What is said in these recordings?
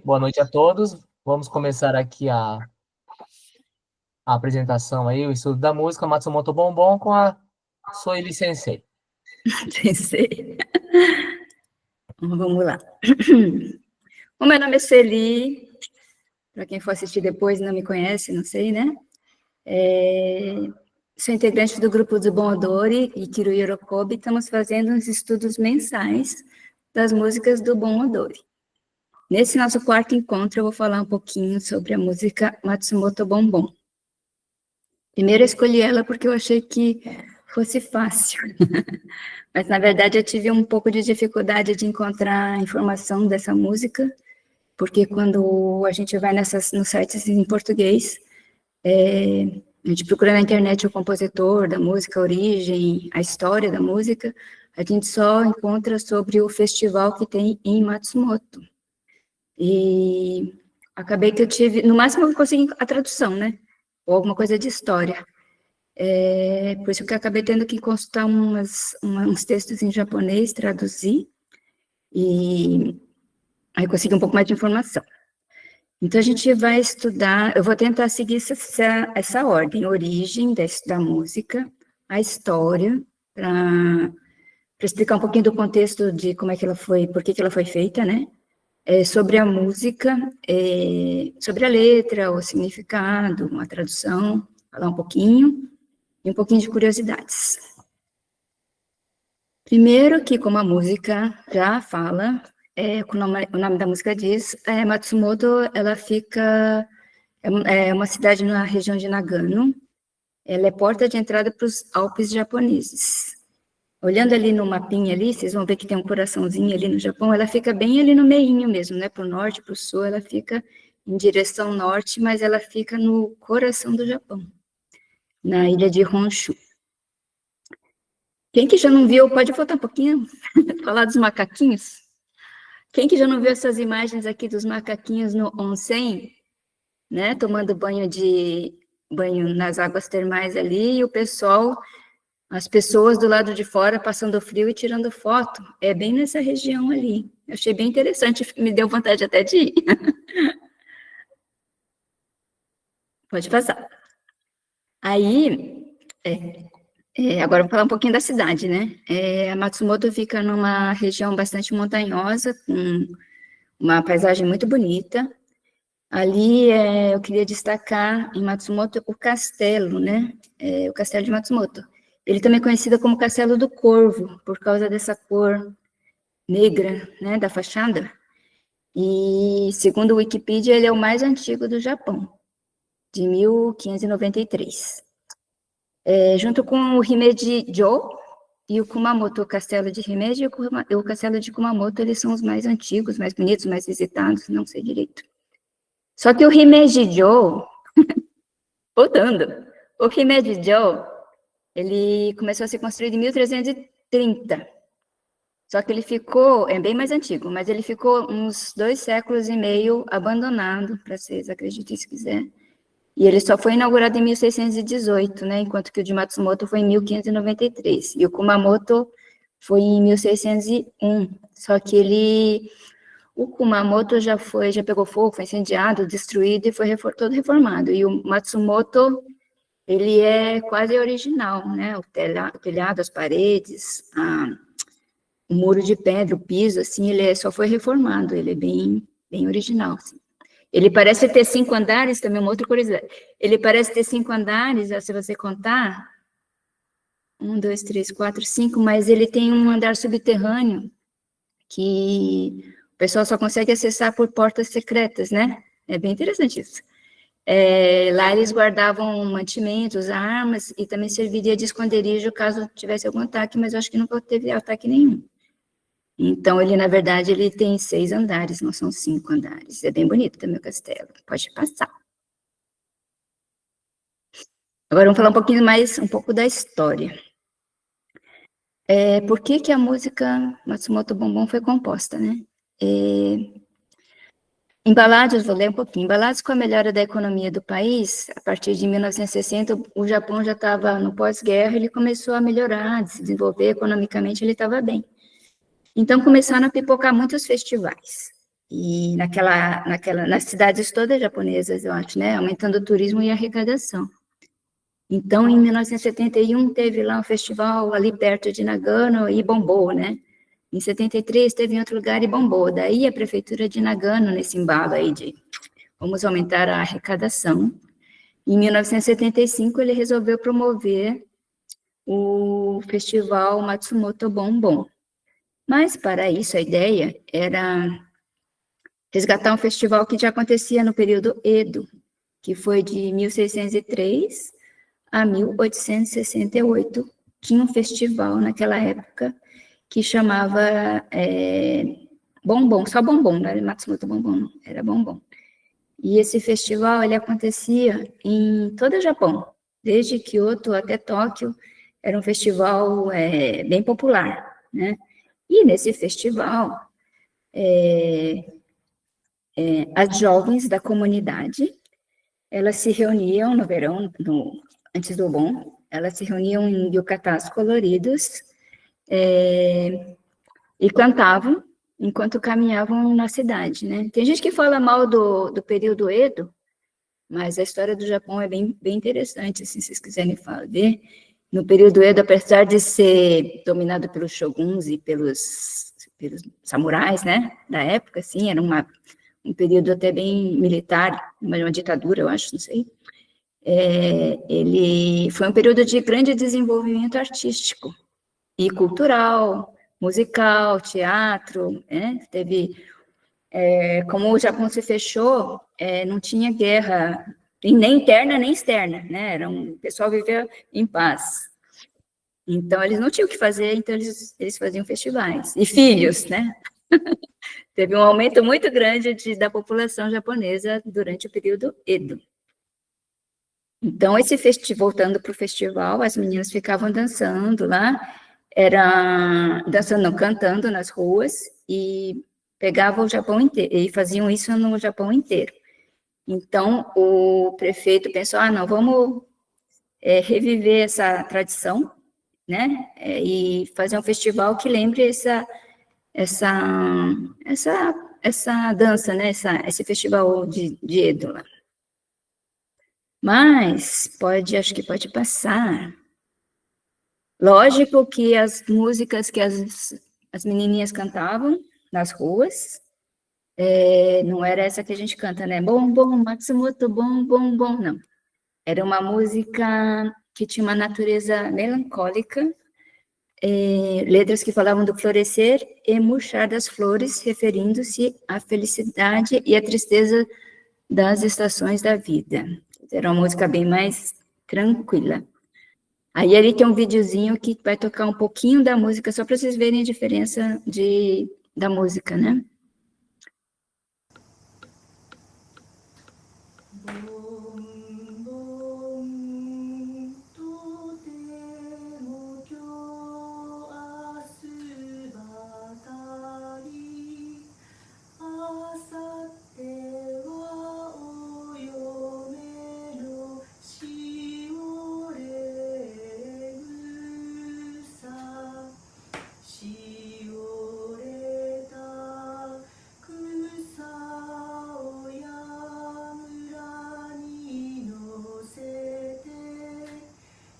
Boa noite a todos. Vamos começar aqui a apresentação aí, o estudo da música Matsumoto Bombom com a Soili Sensei. Sensei. Vamos lá. O meu nome é Sueli, para quem for assistir depois e não me conhece, não sei, né? Sou integrante do grupo do Bon Odori e Kiru Yorokobi. Estamos fazendo uns estudos mensais das músicas do Bon Odori. Nesse nosso quarto encontro, eu vou falar um pouquinho sobre a música Matsumoto Bombom. Primeiro, eu escolhi ela porque eu achei que fosse fácil. Mas, na verdade, eu tive um pouco de dificuldade de encontrar informação dessa música, porque quando a gente vai nos sites em português, a gente procura na internet o compositor da música, a origem, a história da música, a gente só encontra sobre o festival que tem em Matsumoto. E acabei que eu tive, no máximo eu consegui a tradução, né? Ou alguma coisa de história. Por isso que eu acabei tendo que consultar uns textos em japonês, traduzir, e aí consegui um pouco mais de informação. Então, a gente vai estudar, eu vou tentar seguir essa ordem, a origem da música, a história, para explicar um pouquinho do contexto de como é que ela foi, por que ela foi feita, né? Sobre a música, sobre a letra, o significado, a tradução, falar um pouquinho, e um pouquinho de curiosidades. Primeiro que, como a música já fala, o nome da música diz, Matsumoto, ela fica, é uma cidade na região de Nagano, ela é porta de entrada para os Alpes japoneses. Olhando ali no mapinha ali, vocês vão ver que tem um coraçãozinho ali no Japão, ela fica bem ali no meinho mesmo, né, para o norte, para o sul, ela fica em direção norte, mas ela fica no coração do Japão, na ilha de Honshu. Quem que já não viu, pode voltar um pouquinho, falar dos macaquinhos? Quem que já não viu essas imagens aqui dos macaquinhos no onsen, né, tomando banho nas águas termais ali, e o pessoal, as pessoas do lado de fora passando frio e tirando foto, é bem nessa região ali. Eu achei bem interessante, me deu vontade até de ir. Pode passar. Aí, agora vou falar um pouquinho da cidade, né? A Matsumoto fica numa região bastante montanhosa, com uma paisagem muito bonita. Ali, eu queria destacar em Matsumoto o castelo, né? O castelo de Matsumoto. Ele também é conhecido como Castelo do Corvo, por causa dessa cor negra, né, da fachada. E, segundo o Wikipedia, ele é o mais antigo do Japão, de 1593. Junto com o Himeji-jo e o Kumamoto, o castelo de Himeji e o castelo de Kumamoto, eles são os mais antigos, mais bonitos, mais visitados, não sei direito. Só que o Himeji-jo, voltando, o Himeji-jo, ele começou a ser construído em 1330. Só que ele ficou, é bem mais antigo, mas ele ficou uns 2 séculos e meio abandonado, para vocês acreditem se quiser. E ele só foi inaugurado em 1618, né, enquanto que o de Matsumoto foi em 1593. E o Kumamoto foi em 1601. Só que o Kumamoto já pegou fogo, foi incendiado, destruído e foi todo reformado. E o Matsumoto, ele é quase original, né, o telhado, as paredes, o muro de pedra, o piso, assim, só foi reformado, ele é bem, bem original, assim. Ele parece ter 5 andares, também uma outra curiosidade. Ele parece ter 5 andares, se você contar, 1, 2, 3, 4, 5, mas ele tem um andar subterrâneo que o pessoal só consegue acessar por portas secretas, né? É bem interessante isso. Lá eles guardavam mantimentos, armas, e também serviria de esconderijo caso tivesse algum ataque, mas eu acho que nunca teve ataque nenhum. Então, na verdade, ele tem 6 andares, não são 5 andares. É bem bonito também o castelo, pode passar. Agora, vamos falar um pouco da história. Por que a música Matsumoto Bombom foi composta, né? Embalados, vou ler um pouquinho. Embalados com a melhora da economia do país, a partir de 1960, o Japão já estava no pós-guerra, ele começou a melhorar, a se desenvolver economicamente, ele estava bem. Então, começaram a pipocar muitos festivais. e nas cidades todas japonesas, eu acho, né, aumentando o turismo e a arrecadação. Então, em 1971, teve lá um festival ali perto de Nagano e bombou, né? Em 73, teve em outro lugar e bombou. Daí, a prefeitura de Nagano, nesse embalo aí de vamos aumentar a arrecadação. Em 1975, ele resolveu promover o festival Matsumoto Bonbon. Mas, para isso, a ideia era resgatar um festival que já acontecia no período Edo, que foi de 1603 a 1868. Tinha um festival naquela época que chamava Bonbon, só Bonbon, não era Matsumoto Bonbon, não, era Bonbon. E esse festival, ele acontecia em todo o Japão, desde Kyoto até Tóquio, era um festival bem popular, né? E nesse festival, as jovens da comunidade, elas se reuniam no verão, antes do Bon, elas se reuniam em yukatás coloridos e cantavam enquanto caminhavam na cidade, né? Tem gente que fala mal do período Edo, mas a história do Japão é bem, bem interessante, assim, se vocês quiserem ver. No período Edo, apesar de ser dominado pelos shoguns e pelos samurais, né, da época, assim, era um período até bem militar, uma ditadura, eu acho, não sei. Ele foi um período de grande desenvolvimento artístico e cultural, musical, teatro, né? Teve, como o Japão se fechou, não tinha guerra, nem interna nem externa, né? O pessoal vivia em paz. Então, eles não tinham o que fazer, então eles faziam festivais. E filhos, né? Teve um aumento muito grande da população japonesa durante o período Edo. Então, voltando para o festival, as meninas ficavam dançando lá, dançando, não, cantando nas ruas, e pegavam o Japão inteiro, e faziam isso no Japão inteiro. Então, o prefeito pensou, não, vamos reviver essa tradição, né, e fazer um festival que lembre essa dança, né, esse festival de Edo lá. Mas acho que pode passar. Lógico que as músicas que as menininhas cantavam nas ruas, não era essa que a gente canta, né? Bom, bom, Matsumoto, bom, bom, bom, não. Era uma música que tinha uma natureza melancólica, letras que falavam do florescer e murchar das flores, referindo-se à felicidade e à tristeza das estações da vida. Era uma música bem mais tranquila. Aí ali tem um videozinho que vai tocar um pouquinho da música, só para vocês verem a diferença da música, né?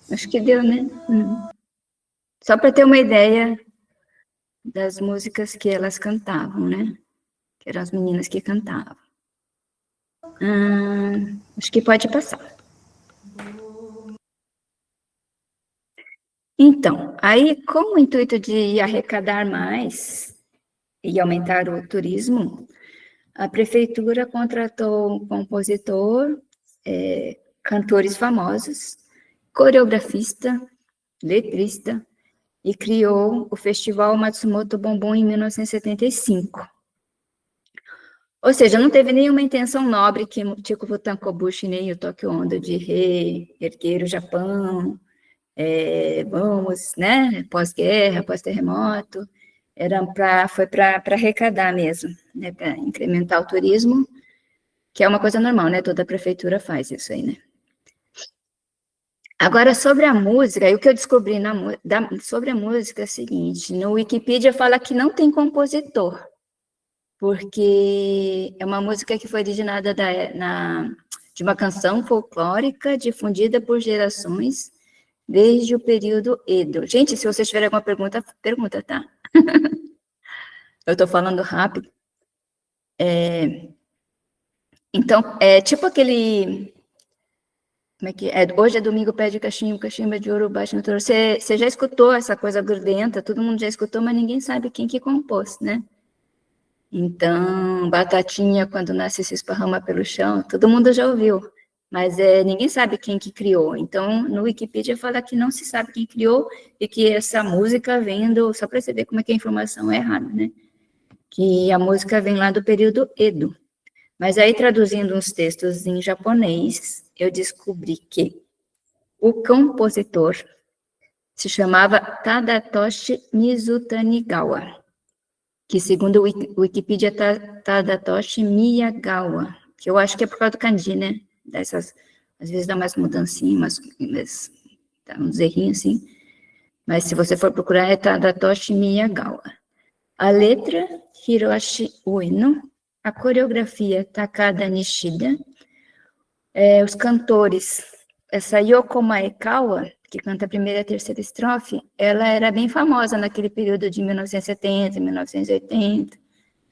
Acho que deu, né? Só para ter uma ideia das músicas que elas cantavam, né? Que eram as meninas que cantavam. Acho que pode passar. Então, aí, com o intuito de arrecadar mais e aumentar o turismo, a prefeitura contratou um compositor, cantores famosos, coreografista, letrista, e criou o Festival Matsumoto Bonbon em 1975. Ou seja, não teve nenhuma intenção nobre que Chieko Tankobushi nem o Tokyo Ondo de reerguer o Japão, vamos, né, pós-guerra, pós-terremoto, foi para arrecadar mesmo, né, para incrementar o turismo, que é uma coisa normal, né, toda prefeitura faz isso aí, né. Agora, sobre a música, o que eu descobri sobre a música é o seguinte, no Wikipedia fala que não tem compositor, porque é uma música que foi originada de uma canção folclórica difundida por gerações desde o período Edo. Gente, se vocês tiverem alguma pergunta, pergunta, tá? Eu estou falando rápido. Então, é tipo aquele... Como é que é? Hoje é domingo, pé de cachimbo, cachimbo é de ouro, baixo no touro. Você já escutou essa coisa grudenta? Todo mundo já escutou, mas ninguém sabe quem que compôs, né? Então, batatinha, quando nasce, se esparrama pelo chão, todo mundo já ouviu, mas ninguém sabe quem que criou. Então, no Wikipedia fala que não se sabe quem criou e que essa música vem só para você ver como é que a informação é errada, né? Que a música vem lá do período Edo. Mas aí, traduzindo uns textos em japonês, eu descobri que o compositor se chamava Tadatoshi Mizutanigawa, que segundo o Wikipedia Tadatoshi Miyagawa, que eu acho que é por causa do kanji, né? Às vezes dá mais mudancinhas, dá uns errinhos assim, mas se você for procurar é Tadatoshi Miyagawa. A letra, Hiroshi Ueno, a coreografia, Takada Nishida, os cantores, essa Yoko Maekawa, que canta a primeira e a terceira estrofe, ela era bem famosa naquele período de 1970, 1980,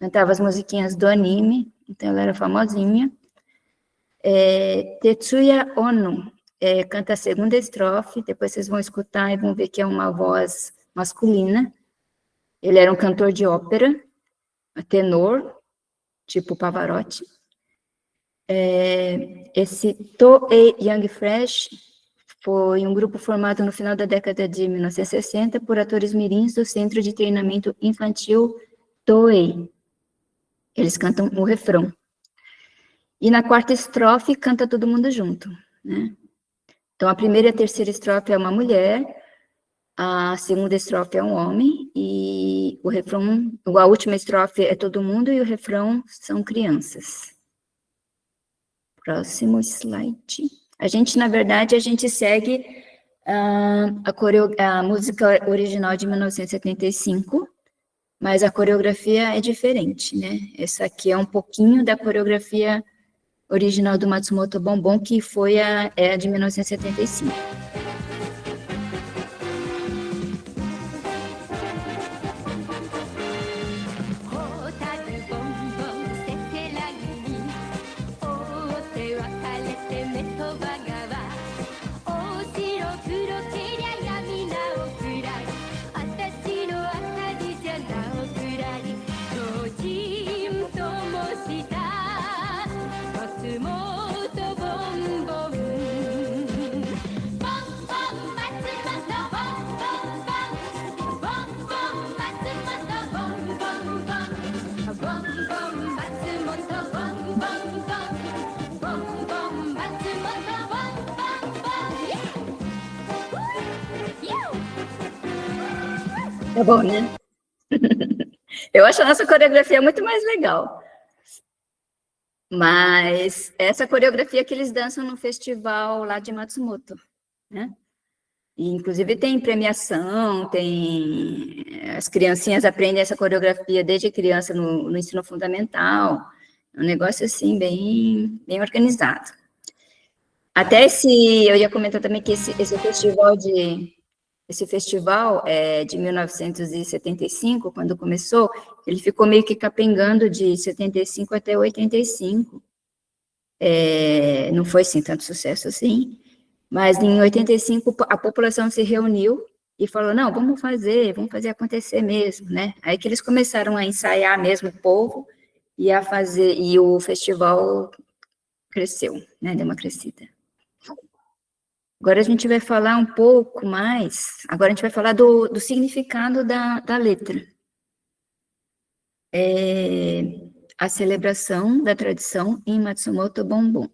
cantava as musiquinhas do anime, então ela era famosinha. Tetsuya Ono canta a segunda estrofe, depois vocês vão escutar e vão ver que é uma voz masculina. Ele era um cantor de ópera, tenor, tipo Pavarotti. Esse Toei Young Fresh foi um grupo formado no final da década de 1960 por atores mirins do Centro de Treinamento Infantil Toei. Eles cantam o refrão. E na quarta estrofe, canta todo mundo junto, né? Então, a primeira e a terceira estrofe é uma mulher, a segunda estrofe é um homem, e o refrão, a última estrofe é todo mundo, e o refrão são crianças. Próximo slide. Na verdade, a gente segue a música original de 1975, mas a coreografia é diferente, né? Essa aqui é um pouquinho da coreografia original do Matsumoto Bonbon, que foi a de 1975. Tá bom, né? Eu acho a nossa coreografia muito mais legal. Mas essa coreografia que eles dançam no festival lá de Matsumoto, né? E, inclusive, tem premiação, as criancinhas aprendem essa coreografia desde criança no ensino fundamental. É um negócio, assim, bem organizado. Até eu ia comentar também que esse festival de 1975, quando começou, ele ficou meio que capengando de 75 até 85. Não foi, assim, tanto sucesso assim, mas em 85 a população se reuniu e falou, não, vamos fazer acontecer mesmo, né? Aí que eles começaram a ensaiar mesmo o povo e o festival cresceu, né? Deu uma crescida. Agora a gente vai falar um pouco mais, agora a gente vai falar do significado da letra. A celebração da tradição em Matsumoto Bonbon.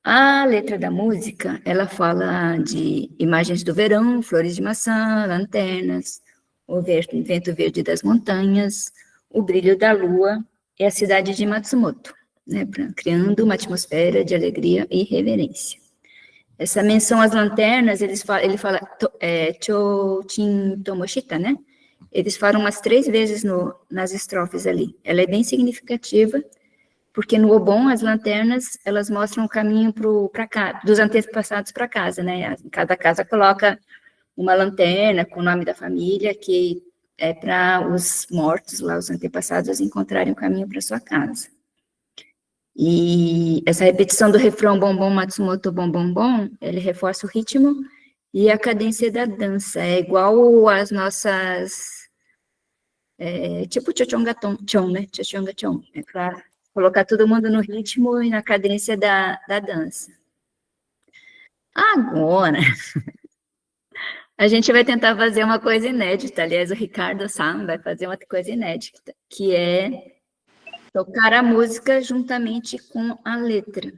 A letra da música, ela fala de imagens do verão, flores de maçã, lanternas, o vento verde das montanhas, o brilho da lua e a cidade de Matsumoto, né, criando uma atmosfera de alegria e reverência. Essa menção às lanternas, ele fala Chōchin Tomoshita, né? eles falam umas 3 vezes nas estrofes ali. Ela é bem significativa, porque no Obon, as lanternas, elas mostram o caminho dos antepassados para casa, né? Cada casa coloca uma lanterna com o nome da família, que é para os mortos lá, os antepassados, encontrarem o caminho para sua casa. E essa repetição do refrão bom, bom, Matsumoto, bom, bom, bom, ele reforça o ritmo e a cadência da dança. É igual as nossas... tipo Chochonga Chon, né? Chochonga Chon. É para colocar todo mundo no ritmo e na cadência da dança. Agora, a gente vai tentar fazer uma coisa inédita. Aliás, o Ricardo Sam vai fazer uma coisa inédita, que é tocar a música juntamente com a letra.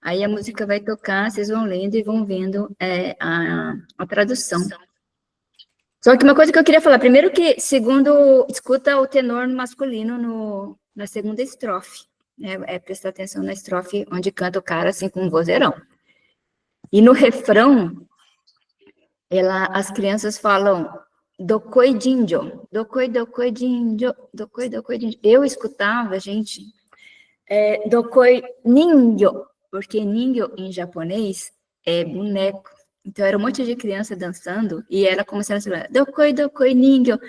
Aí a música vai tocar, vocês vão lendo e vão vendo a tradução. Só que uma coisa que eu queria falar, primeiro que, escuta o tenor masculino na segunda estrofe, né? Prestar atenção na estrofe onde canta o cara assim com um vozeirão. E no refrão, as crianças falam Dokoi Jinjo, Dokoi, Dokoi Jinjo, Dokoi, Dokoi Jinjo. Eu escutava, gente, Dokoi Ningyo, porque Ningyo em japonês é boneco. Então era um monte de criança dançando e era como se elas falassem Dokoi, Dokoi Ningyo.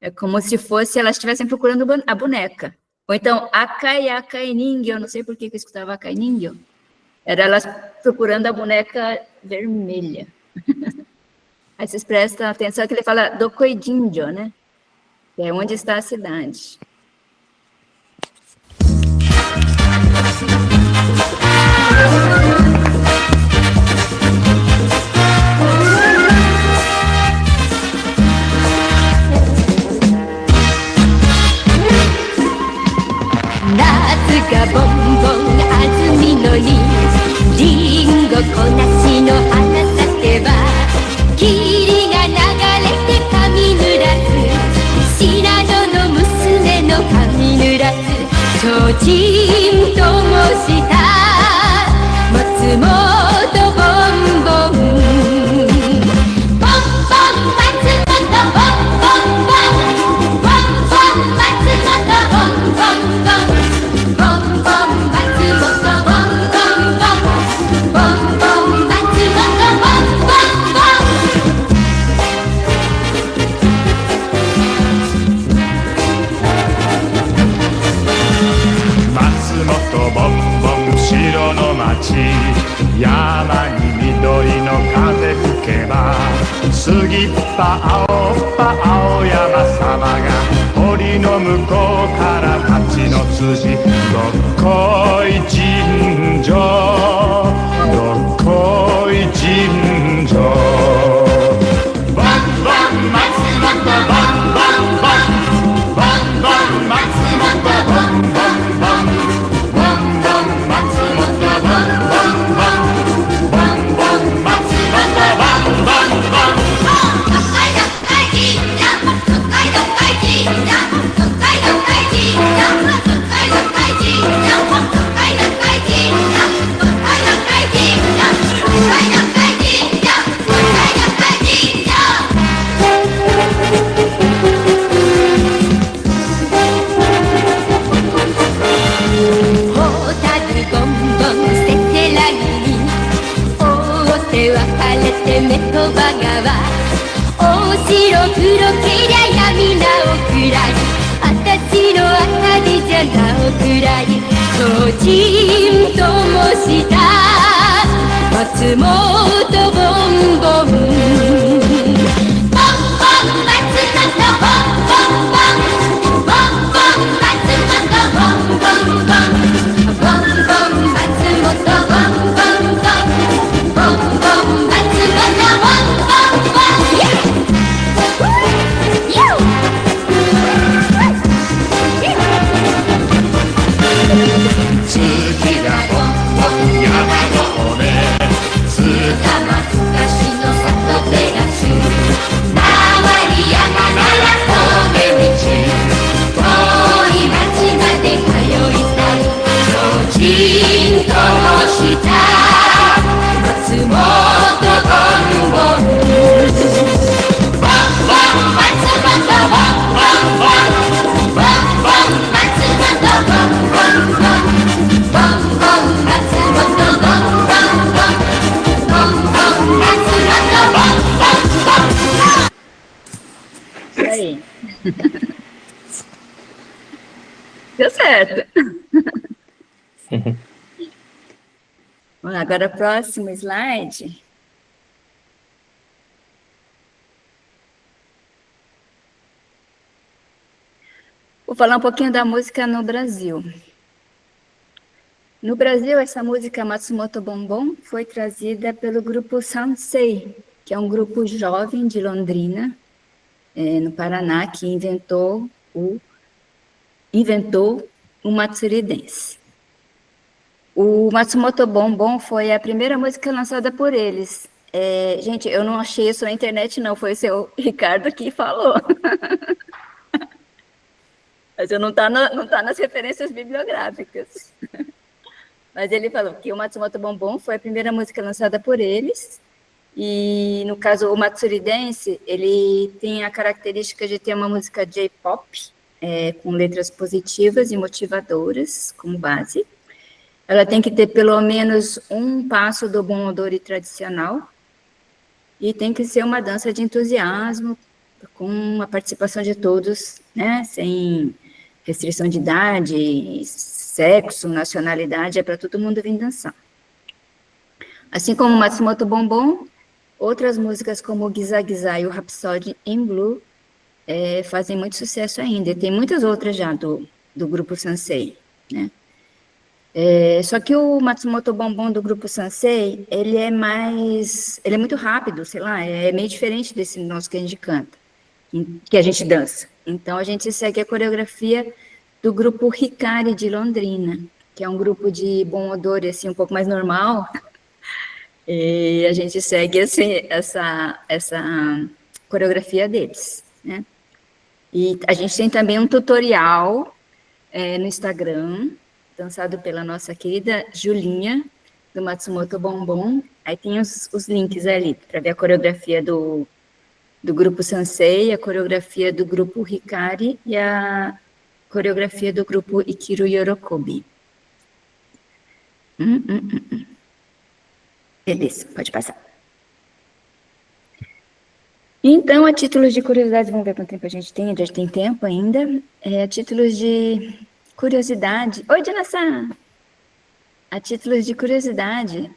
É como se elas estivessem procurando a boneca. Ou então Akai, Akai Ningyo, não sei por que eu escutava Akai Ningyo. Era elas procurando a boneca vermelha. Aí vocês prestam atenção que ele fala Dokoi Jinjo, né? Que é onde está a cidade. Natsu ga bonbon, azumi no ni, ringo konashi no hana sakeba, kiri ga nagarete kami nurasu, shinano no musume no kami nurasu, chojin to moshita Matsumoto bonbon. Bonbon Matsumoto bonbon, bonbon Matsumoto bonbon, bonbon Matsumoto bonbon, bonbon Matsumoto bonbon. Matsumoto bonbon 城の町山に緑の風吹けば杉っ葉青っ葉青山様が堀の向こうから町の筋どっこい尋常どっこい尋常ボンボン松本ボンボンボンボンボン松本ボンボンボン目とばがわ大城黒けりゃ闇なおくらいあたしの明かりじゃなおくらい超人ともした松本ボンボンボンボン松本ボンボンボンボンボン松本ボンボンボンボンボン松本ボンボンボンボンボン松本ボンボン Vamos lá, agora, próximo slide. Vou falar um pouquinho da música no Brasil. No Brasil, essa música Matsumoto Bombom foi trazida pelo grupo Sansei, que é um grupo jovem de Londrina, no Paraná, que inventou o Matsuri Dance. O Matsumoto Bombom foi a primeira música lançada por eles. Gente, eu não achei isso na internet, não, foi o seu Ricardo que falou. Mas não tá nas referências bibliográficas. Mas ele falou que o Matsumoto Bombom foi a primeira música lançada por eles, e no caso o Matsuri Dance, ele tem a característica de ter uma música J-pop, com letras positivas e motivadoras como base. Ela tem que ter pelo menos um passo do Bon Odori tradicional, e tem que ser uma dança de entusiasmo, com a participação de todos, né, sem restrição de idade, sexo, nacionalidade, é para todo mundo vir dançar. Assim como Matsumoto Bombom, outras músicas como o Giza Giza e o Rhapsody in Blue fazem muito sucesso ainda, e tem muitas outras já do grupo Sansei, né? Só que o Matsumoto Bombom do grupo Sansei, ele é muito rápido, sei lá, é meio diferente desse nosso que a gente canta, que a gente dança. Então, a gente segue a coreografia do grupo Hikari de Londrina, que é um grupo de Bon Odori, assim, um pouco mais normal, e a gente segue assim, essa coreografia deles, né? E a gente tem também um tutorial no Instagram, dançado pela nossa querida Julinha, do Matsumoto Bombom. Aí tem os links ali, para ver a coreografia do grupo Sansei, a coreografia do grupo Hikari e a coreografia do grupo Ikiru Yorokobi. Beleza, pode passar. Então, a títulos de curiosidade, vamos ver quanto tempo a gente tem tempo ainda. A títulos de curiosidade. Oi, Dina-san! A títulos de curiosidade,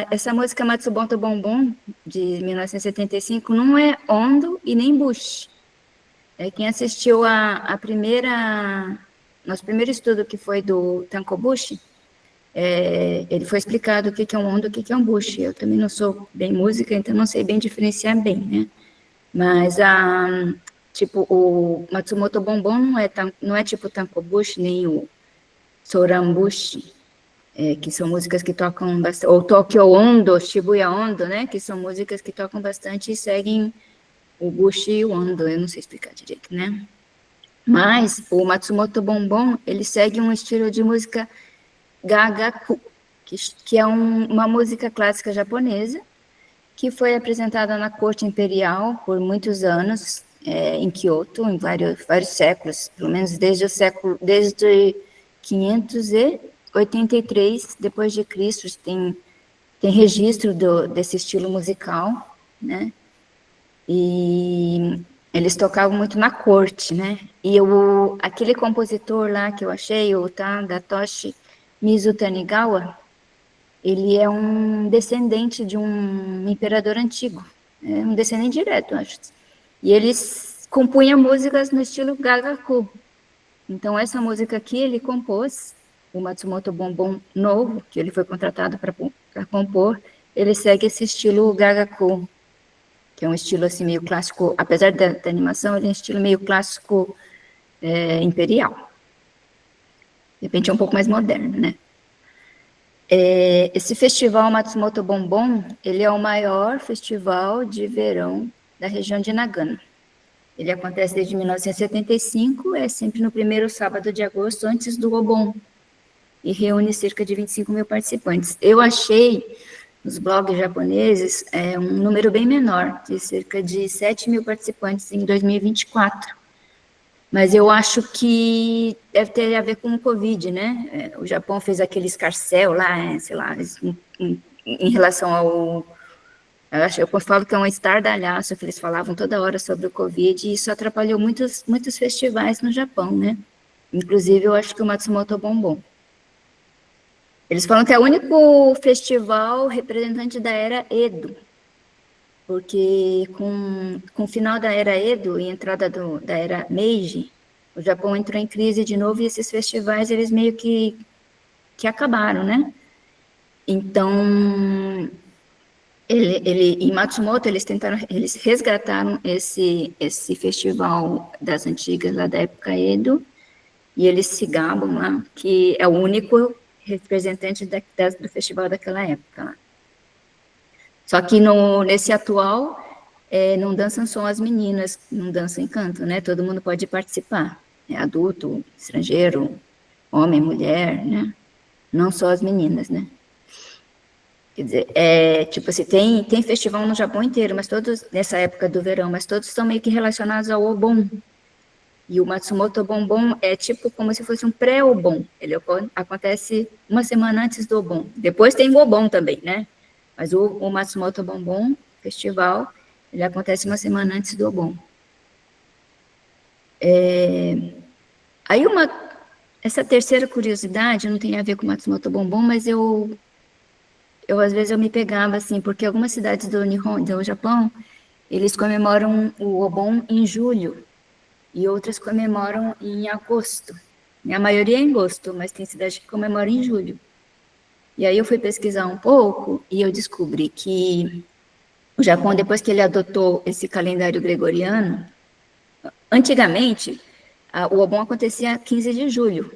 essa música Matsumoto Bombom, de 1975, não é Ondo e nem Bush. Quem assistiu nosso primeiro estudo, que foi do Tankobushi, ele foi explicado o que é um Ondo e o que é um Bush. Eu também não sou bem música, então não sei bem diferenciar bem, né? Mas, o Matsumoto Bombom não é tipo Tankobushi, nem o Sorambushi, que são músicas que tocam bastante, ou Tokyo Ondo, Shibuya Ondo, né, que são músicas que tocam bastante e seguem o Bushi e o Ondo, eu não sei explicar direito, né. Mas o Bombom, ele segue um estilo de música Gagaku, que é uma música clássica japonesa, que foi apresentada na corte imperial por muitos anos, em Kyoto, em vários séculos, pelo menos desde 583 depois de Cristo, tem registro desse estilo musical, né? E eles tocavam muito na corte, né? E aquele compositor lá que eu achei, o Tadatoshi Mizutanigawa, ele é um descendente de um imperador antigo, um descendente direto, acho. E eles compunham músicas no estilo Gagaku. Então, essa música aqui ele compôs, o Matsumoto Bombom novo, que ele foi contratado para compor, ele segue esse estilo Gagaku, que é um estilo assim meio clássico, apesar da animação, ele é um estilo meio clássico imperial. De repente é um pouco mais moderno, né? Esse festival Matsumoto Bombom, ele é o maior festival de verão da região de Nagano. Ele acontece desde 1975, é sempre no primeiro sábado de agosto, antes do Obon, e reúne cerca de 25 mil participantes. Eu achei, nos blogs japoneses, um número bem menor, de cerca de 7 mil participantes em 2024. Mas eu acho que deve ter a ver com o Covid, né? O Japão fez aquele escarcéu lá, sei lá, em relação ao... Eu falo que é um estardalhaço, que eles falavam toda hora sobre o Covid, e isso atrapalhou muitos festivais no Japão, né? Inclusive, eu acho que o Matsumoto Bombom. Eles falam que é o único festival representante da era Edo, porque com o final da era Edo e entrada da era Meiji, o Japão entrou em crise de novo e esses festivais, eles meio que acabaram, né? Então, em Matsumoto, eles resgataram esse festival das antigas, lá da época Edo, e eles se gabam lá, que é o único representante do festival daquela época lá. Só que nesse atual, não dançam só as meninas, não dançam em canto, né? Todo mundo pode participar, adulto, estrangeiro, homem, mulher, né? Não só as meninas, né? Quer dizer, tipo assim, tem festival no Japão inteiro, mas todos, nessa época do verão, mas todos estão meio que relacionados ao Obon. E o Matsumoto Bonbon é tipo como se fosse um pré-Obon. Ele acontece uma semana antes do Obon. Depois tem o Obon também, né? Mas o Matsumoto Bonbon Festival, ele acontece uma semana antes do Obon. Aí essa terceira curiosidade não tem a ver com o Matsumoto Bonbon, mas às vezes eu me pegava assim, porque algumas cidades do Japão, eles comemoram o Obon em julho, e outras comemoram em agosto. A maioria é em agosto, mas tem cidade que comemora em julho. E aí eu fui pesquisar um pouco e eu descobri que o Japão, depois que ele adotou esse calendário gregoriano, antigamente, o Obon acontecia 15 de julho,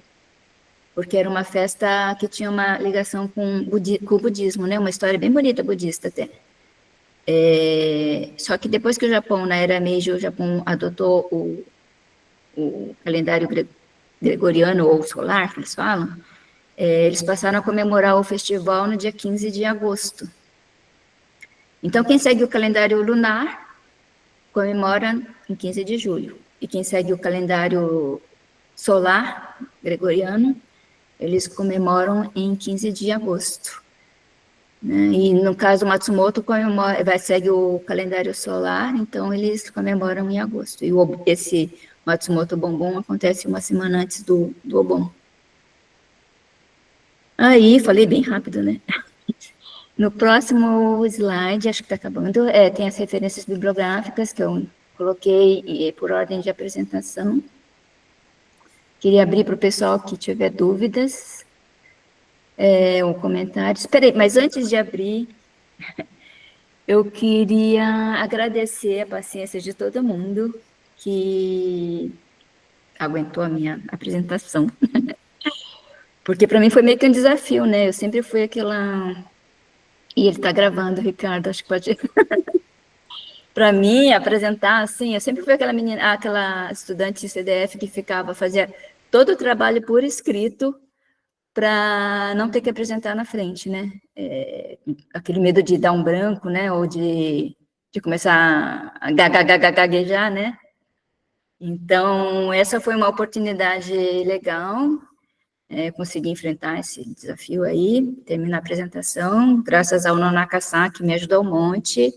porque era uma festa que tinha uma ligação com o budismo, né? Uma história bem bonita budista até. Só que depois que o Japão, na era Meiji, o Japão adotou o calendário gregoriano ou solar, que eles falam, eles passaram a comemorar o festival no dia 15 de agosto. Então, quem segue o calendário lunar comemora em 15 de julho. E quem segue o calendário solar gregoriano, eles comemoram em 15 de agosto. Né? E no caso, o Matsumoto segue o calendário solar, então eles comemoram em agosto. E esse Matsumoto Bonbon acontece uma semana antes do Obon. Aí, falei bem rápido, né? No próximo slide, acho que está acabando, tem as referências bibliográficas que eu coloquei por ordem de apresentação. Queria abrir para o pessoal que tiver dúvidas ou comentários. Espera aí, mas antes de abrir, eu queria agradecer a paciência de todo mundo que aguentou a minha apresentação. Porque para mim foi meio que um desafio, né? Eu sempre fui aquela... E ele está gravando, Ricardo, acho que pode... Para mim, apresentar, assim, eu sempre fui aquela estudante de CDF que fazia todo o trabalho por escrito para não ter que apresentar na frente, né? Aquele medo de dar um branco, né? Ou de começar a gaguejar, né? Então, essa foi uma oportunidade legal, consegui enfrentar esse desafio aí, terminar a apresentação, graças ao Nonaka-san, que me ajudou um monte,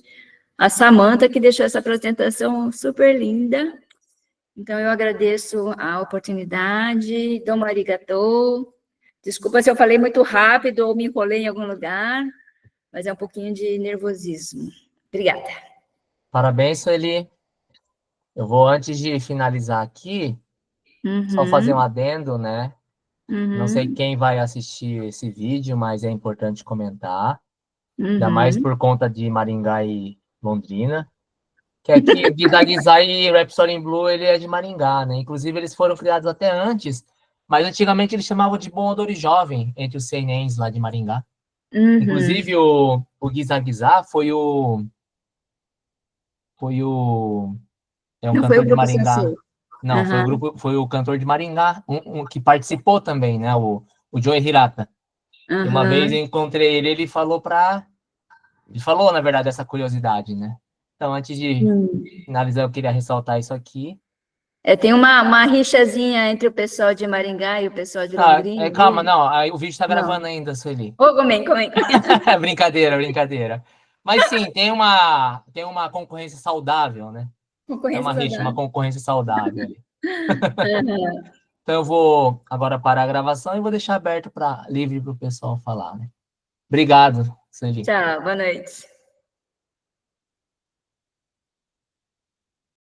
a Samantha, que deixou essa apresentação super linda. Então, eu agradeço a oportunidade, domo arigatou. Desculpa se eu falei muito rápido ou me enrolei em algum lugar, mas é um pouquinho de nervosismo. Obrigada. Parabéns, Sueli. Eu vou, antes de finalizar aqui, só fazer um adendo, né? Não sei quem vai assistir esse vídeo, mas é importante comentar. Ainda mais por conta de Maringá e Londrina. Que aqui o Guizagizai e Rhapsody in Blue, ele é de Maringá, né? Inclusive, eles foram criados até antes, mas antigamente eles chamavam de Bom Odori Jovem, entre os seinens lá de Maringá. Inclusive, o Guizagizá foi um Não foi cantor o de grupo Maringá. Sensei. Não, foi o cantor de Maringá, um que participou também, né? O Joe Hirata. E uma vez eu encontrei ele falou, na verdade, essa curiosidade, né? Então, antes de finalizar, eu queria ressaltar isso aqui. Tem uma rixazinha entre o pessoal de Maringá e o pessoal de Londrina. Calma, não, aí o vídeo está gravando ainda, Sueli. Comem. Brincadeira. Mas sim, tem uma concorrência saudável, né? Concorrência Uma saudável. concorrência saudável ali. Então eu vou agora parar a gravação e vou deixar aberto livre para o pessoal falar, né? Obrigado, Sueli. Tchau, boa noite.